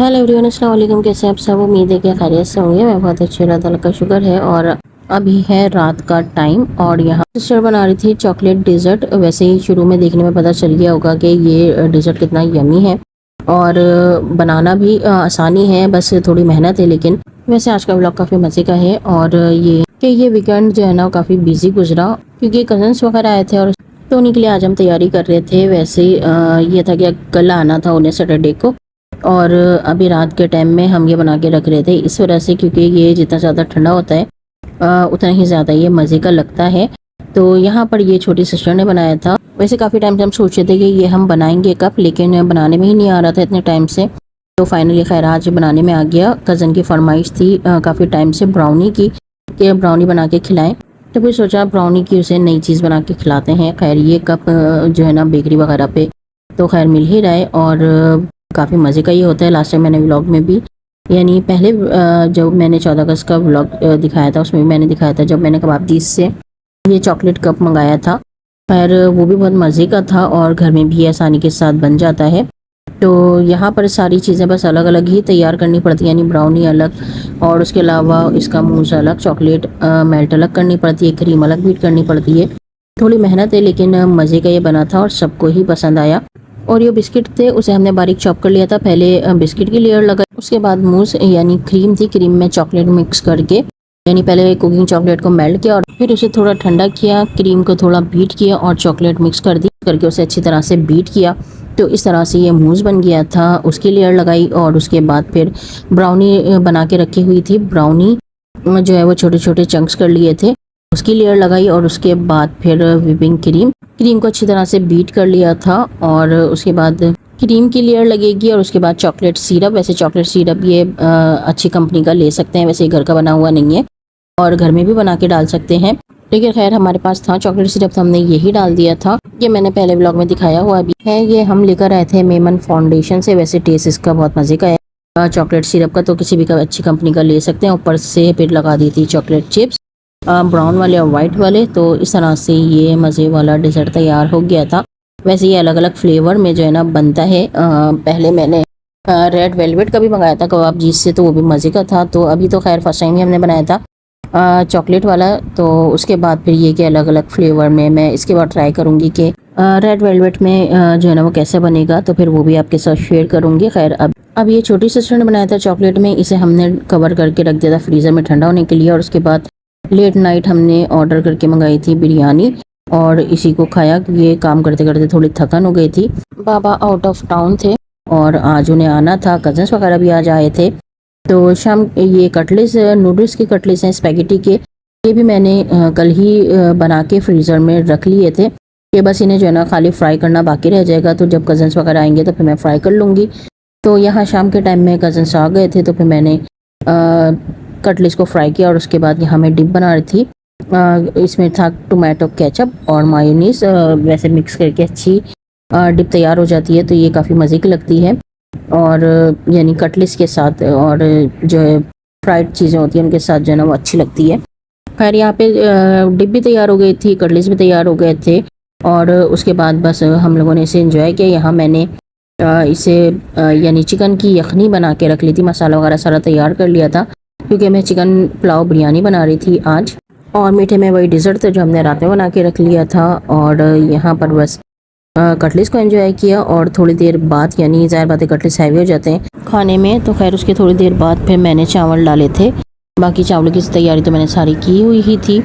Hello everyone, अस्सलाम वालेकुम। कैसे हैं आप सब? उम्मीद है कि खैरियत से होंगे। मैं बहुत अच्छी, अल्लाह ताला का शुक्र है। और अभी है रात का टाइम और यहाँ सिस्टर बना रही थी चॉकलेट डेजर्ट। वैसे ही शुरू में देखने में पता चल गया होगा कि ये डेजर्ट कितना यमी है और बनाना भी आसानी है, बस थोड़ी मेहनत है। लेकिन वैसे आज का व्लॉग काफ़ी मज़े का है। और ये वीकेंड जो है ना काफ़ी बिजी गुजरा क्योंकि कज़न्स वगैरह आए थे और तो उन्हीं के लिए आज हम तैयारी कर रहे थे। वैसे ये था कि कल आना था उन्हें सैटरडे को, और अभी रात के टाइम में हम ये बना के रख रहे थे इस वजह से क्योंकि ये जितना ज़्यादा ठंडा होता है उतना ही ज़्यादा ये मज़े का लगता है। तो यहाँ पर ये छोटी सिस्टर ने बनाया था। वैसे काफ़ी टाइम से हम सोच रहे थे कि ये हम बनाएंगे कब, लेकिन बनाने में ही नहीं आ रहा था इतने टाइम से। तो फाइनली खैर आज बनाने में आ गया। कज़न की फरमाइश थी काफ़ी टाइम से ब्राउनी की, कि ब्राउनी बना के खिलाएं। तो फिर सोचा ब्राउनी की उसे नई चीज़ बना के खिलाते हैं। खैर ये कप जो है ना बेकरी वगैरह पे तो खैर मिल ही रहा है और काफ़ी मज़े का ये होता है। लास्ट टाइम मैंने व्लॉग में भी, यानी पहले जब मैंने 14 अगस्त का व्लॉग दिखाया था उसमें भी मैंने दिखाया था जब मैंने कबाबदीस से ये चॉकलेट कप मंगाया था। खैर वो भी बहुत मज़े का था और घर में भी आसानी के साथ बन जाता है। तो यहाँ पर सारी चीज़ें बस अलग अलग ही तैयार करनी पड़ती है, यानी ब्राउनी अलग और उसके अलावा इसका मूस अलग, चॉकलेट मेल्ट अलग करनी पड़ती है, क्रीम अलग बीट करनी पड़ती है। थोड़ी मेहनत है लेकिन मज़े का ये बना था और सबको ही पसंद आया। और ये बिस्किट थे उसे हमने बारीक चॉप कर लिया था। पहले बिस्किट की लेयर लगाई, उसके बाद मूस यानी क्रीम थी, क्रीम में चॉकलेट मिक्स करके, यानी पहले कुकिंग चॉकलेट को मेल्ट किया और फिर उसे थोड़ा ठंडा किया, क्रीम को थोड़ा बीट किया और चॉकलेट मिक्स कर दी, करके उसे अच्छी तरह से बीट किया। तो इस तरह से ये मूस बन गया था। उसकी लेयर लगाई और उसके बाद फिर ब्राउनी बना के रखी हुई थी। ब्राउनी जो है वो छोटे छोटे चंक्स कर लिए थे, उसकी लेयर लगाई और उसके बाद फिर व्हिपिंग क्रीम को अच्छी तरह से बीट कर लिया था। और उसके बाद क्रीम की लेयर लगेगी और उसके बाद चॉकलेट सिरप। वैसे चॉकलेट सिरप ये अच्छी कंपनी का ले सकते हैं, वैसे घर का बना हुआ नहीं है और घर में भी बना के डाल सकते हैं। लेकिन खैर हमारे पास था चॉकलेट सिरप तो हमने यही डाल दिया था। ये मैंने पहले ब्लॉग में दिखाया हुआ भी है। ये हम लेकर आए थे मेमन फाउंडेशन से। वैसे टेस्ट इसका बहुत मज़े का है चॉकलेट सिरप का, तो किसी भी अच्छी कंपनी का ले सकते हैं। ऊपर से फिर लगा दी थी चॉकलेट चिप्स, ब्राउन वाले और वाइट वाले। तो इस तरह से ये मज़े वाला डिज़र्ट तैयार हो गया था। वैसे ये अलग अलग फ्लेवर में जो है ना बनता है। पहले मैंने रेड वेलवेट का भी मंगाया था कबाबदीस से, तो वो भी मज़े का था। तो अभी तो खैर फर्स्ट टाइम ही हमने बनाया था चॉकलेट वाला। तो उसके बाद फिर ये कि अलग अलग फ्लेवर में मैं इसके बाद ट्राई करूँगी कि रेड वेलवेट में जो है ना वो कैसे बनेगा, तो फिर वो भी आपके साथ शेयर करूँगी। खैर अब ये छोटी सिस्टर ने बनाया था चॉकलेट में, इसे हमने कवर करके रख दिया था फ्रीज़र में ठंडा होने के लिए। और उसके बाद लेट नाइट हमने ऑर्डर करके मंगाई थी बिरयानी और इसी को खाया। ये काम करते करते थोड़ी थकन हो गई थी। बाबा आउट ऑफ टाउन थे और आज उन्हें आना था, कजन्स वगैरह भी आज आए थे। तो शाम ये कटलेस, नूडल्स के कटलेस हैं स्पैगेटी के, ये भी मैंने कल ही बना के फ्रीज़र में रख लिए थे कि बस इन्हें जो है ना खाली फ्राई करना बाकी रह जाएगा। तो जब कज़न्स वगैरह आएंगे तो फिर मैं फ्राई कर लूँगी। तो यहाँ शाम के टाइम में कज़न्स आ गए थे तो फिर मैंने कटलेस को फ्राई किया और उसके बाद यहाँ मैं डिप बना रही थी। इसमें था टोमेटो केचप और मायोनीस, वैसे मिक्स करके अच्छी डिप तैयार हो जाती है। तो ये काफ़ी मज़े की लगती है और यानी कटलेस के साथ और जो है फ्राइड चीज़ें होती हैं उनके साथ जो है ना वो अच्छी लगती है। खैर यहाँ पे डिप भी तैयार हो गई थी, कटलेस भी तैयार हो गए थे और उसके बाद बस हम लोगों ने इसे एंजॉय किया। यहाँ मैंने इसे यानी चिकन की यखनी बना के रख ली थी, मसाला वगैरह सारा तैयार कर लिया था क्योंकि मैं चिकन पुलाव बिरयानी बना रही थी आज। और मीठे में वही डिज़र्ट था जो हमने रात में बना के रख लिया था। और यहाँ पर बस कटलेस को एंजॉय किया और थोड़ी देर बाद, यानी ज़ाहिर बात है कटलेस हैवी हो जाते हैं खाने में, तो खैर उसके थोड़ी देर बाद फिर मैंने चावल डाले थे। बाकी चावलों की तैयारी तो मैंने सारी की हुई ही थी।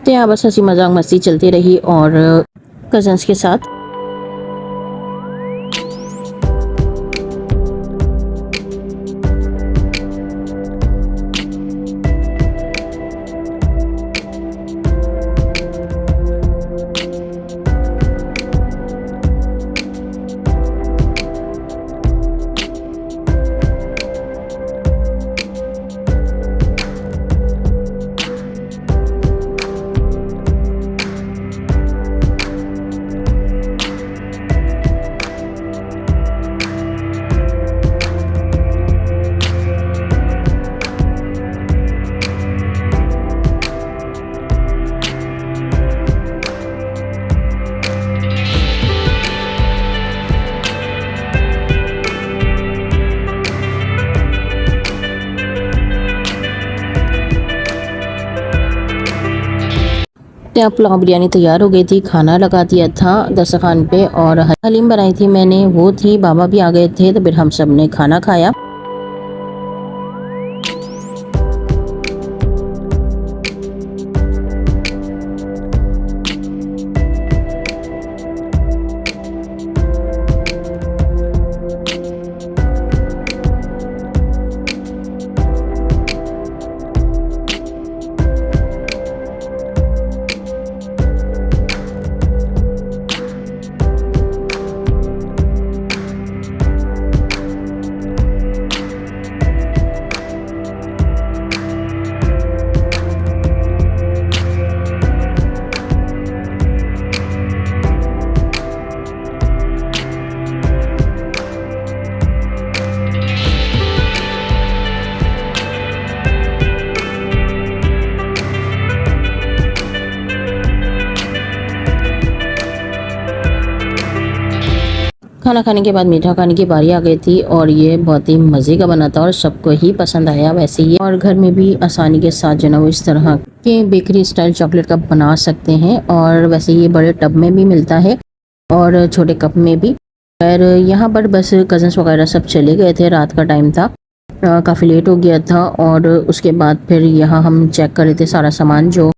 तो यहाँ बस हंसी मजाक मस्ती चलती रही और कज़न्स के साथ। यहाँ पुलाव बिरयानी तैयार हो गई थी, खाना लगा दिया था दस्तरखान पे और हलीम बनाई थी मैंने, वो थी। बाबा भी आ गए थे तो फिर हम सब ने खाना खाया। खाना खाने के बाद मीठा खाने की बारी आ गई थी और ये बहुत ही मज़े का बना था और सबको ही पसंद आया वैसे ही। और घर में भी आसानी के साथ जो ना वो इस तरह के बेकरी स्टाइल चॉकलेट कप बना सकते हैं। और वैसे ये बड़े टब में भी मिलता है और छोटे कप में भी। और यहाँ पर बस कज़न्स वगैरह सब चले गए थे, रात का टाइम था, काफ़ी लेट हो गया था। और उसके बाद फिर यहाँ हम चेक कर रहे थे सारा सामान जो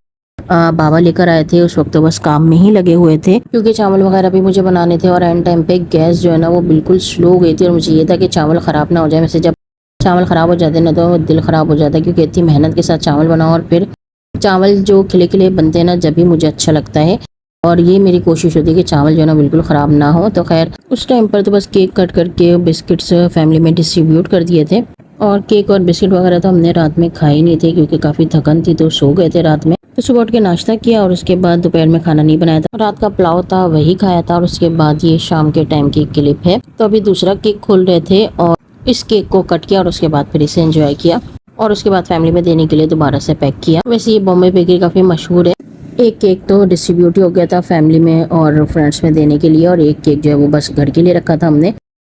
बाबा लेकर आए थे। उस वक्त तो बस काम में ही लगे हुए थे क्योंकि चावल वगैरह भी मुझे बनाने थे और एंड टाइम पे गैस जो है ना वो बिल्कुल स्लो हो गई थी और मुझे ये था कि चावल ख़राब ना हो जाए। वैसे जब चावल ख़राब हो जाते ना तो दिल ख़राब हो जाता है क्योंकि इतनी मेहनत के साथ चावल बनाओ और फिर चावल जो खिले खिले बनते हैं ना जब भी मुझे अच्छा लगता है। और ये मेरी कोशिश होती है कि चावल जो है ना बिल्कुल ख़राब ना हो। तो खैर उस टाइम पर तो बस केक कट करके बिस्किट्स फैमिली में डिस्ट्रीब्यूट कर दिए थे। और केक और बिस्किट वगैरह तो हमने रात में खाए नहीं थे क्योंकि काफ़ी थकन थी तो सो गए थे रात में। तो सुबह उठ के नाश्ता किया और उसके बाद दोपहर में खाना नहीं बनाया था, रात का पुलाव था वही खाया था। और उसके बाद ये शाम के टाइम की क्लिप है। तो अभी दूसरा केक खोल रहे थे और इस केक को कट किया और उसके बाद फिर इसे एंजॉय किया और उसके बाद फैमिली में देने के लिए दोबारा से पैक किया। वैसे ये बॉम्बे बेकरी काफ़ी मशहूर है। एक केक तो डिस्ट्रीब्यूट हो गया था फैमिली में और फ्रेंड्स में देने के लिए और एक केक जो है वो बस घर के लिए रखा था हमने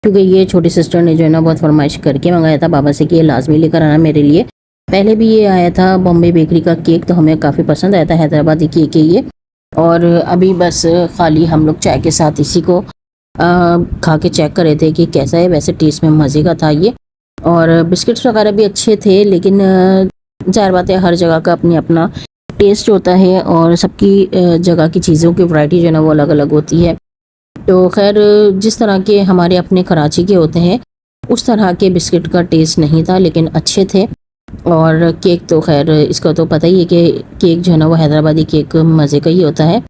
क्योंकि ये छोटी सिस्टर ने जो है ना बहुत फरमाइश करके मंगाया था बाबा से कि ये लाजमी लेकर आना मेरे लिए। पहले भी ये आया था बॉम्बे बेकरी का केक तो हमें काफ़ी पसंद आया था, हैदराबादी केक है ये। और अभी बस खाली हम लोग चाय के साथ इसी को खा के चेक कर रहे थे कि कैसा है। वैसे टेस्ट में मज़े का था ये और बिस्किट्स वगैरह भी अच्छे थे लेकिन ज़ाहिर बात है हर जगह का अपनी अपना टेस्ट होता है और सबकी जगह की चीज़ों की वैरायटी जो है ना वो अलग अलग होती है। तो खैर जिस तरह के हमारे अपने कराची के होते हैं उस तरह के बिस्किट का टेस्ट नहीं था लेकिन अच्छे थे। और केक तो खैर इसका तो पता ही है कि केक जो है ना वो हैदराबादी केक मज़े का ही होता है।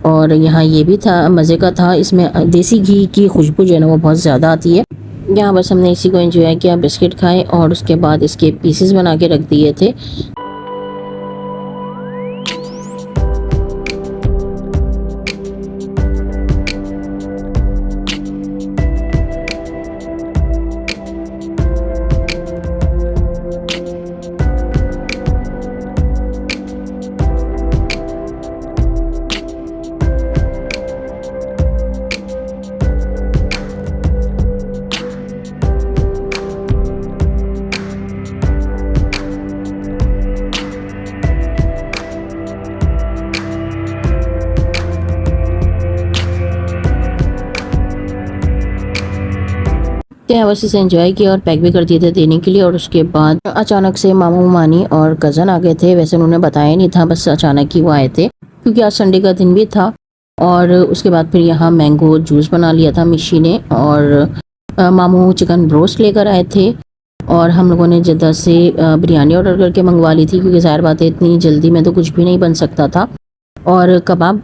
और यहाँ ये भी था, मज़े का था। इसमें देसी घी की खुशबू जो है ना वो बहुत ज़्यादा आती है। यहाँ बस हमने इसी को एंजॉय किया, बिस्किट खाए और उसके बाद इसके पीसेस बना के रख दिए थे। तो बस इसे एंजॉय किया और पैक भी कर दिए थे देने के लिए। और उसके बाद अचानक से मामू मानी और कज़न आ गए थे। वैसे उन्होंने बताया नहीं था, बस अचानक ही वो आए थे क्योंकि आज संडे का दिन भी था। और उसके बाद फिर यहाँ मैंगो जूस बना लिया था मिशी ने और मामू चिकन ब्रोस्ट लेकर आए थे। और हम लोगों ने जद्दा से बिरयानी ऑर्डर करके मंगवा ली थी क्योंकि ज़ाहिर बात है इतनी जल्दी में तो कुछ भी नहीं बन सकता था। और कबाब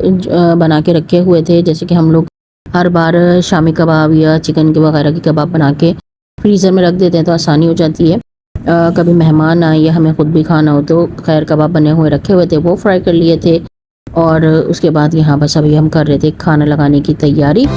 बना के रखे हुए थे, जैसे कि हम लोग हर बार शामी कबाब या चिकन के वगैरह की कबाब बना के फ्रीज़र में रख देते हैं तो आसानी हो जाती है। कभी मेहमान आए या हमें ख़ुद भी खाना हो तो खैर कबाब बने हुए रखे हुए थे, वो फ्राई कर लिए थे। और उसके बाद यहाँ बस अभी हम कर रहे थे खाना लगाने की तैयारी।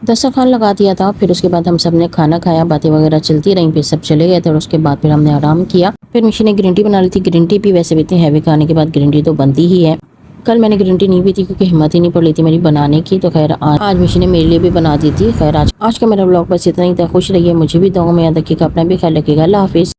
दस्तरखान लगा दिया था। फिर उसके बाद हम सब ने खाना खाया, बातें वगैरह चलती रहीं, फिर सब चले गए थे और उसके बाद फिर हमने आराम किया। फिर मिशी ने ग्रीन टी बना ली थी। ग्रीन टी भी वैसे भी इतनी हैवी खाने के बाद ग्रीन टी तो बनती ही है। कल मैंने ग्रीन टी नहीं पी थी क्योंकि हिम्मत ही नहीं पड़ रही थी मेरी बनाने की। तो खैर आज मिशी ने मेरे लिए भी बना दी थी। खैर आज का मेरा ब्लॉग बस इतना ही था। खुश रहिए, मुझे भी दुआ में याद रखिएगा, अपना भी ख्याल रखिएगा। अल्लाह हाफिज़।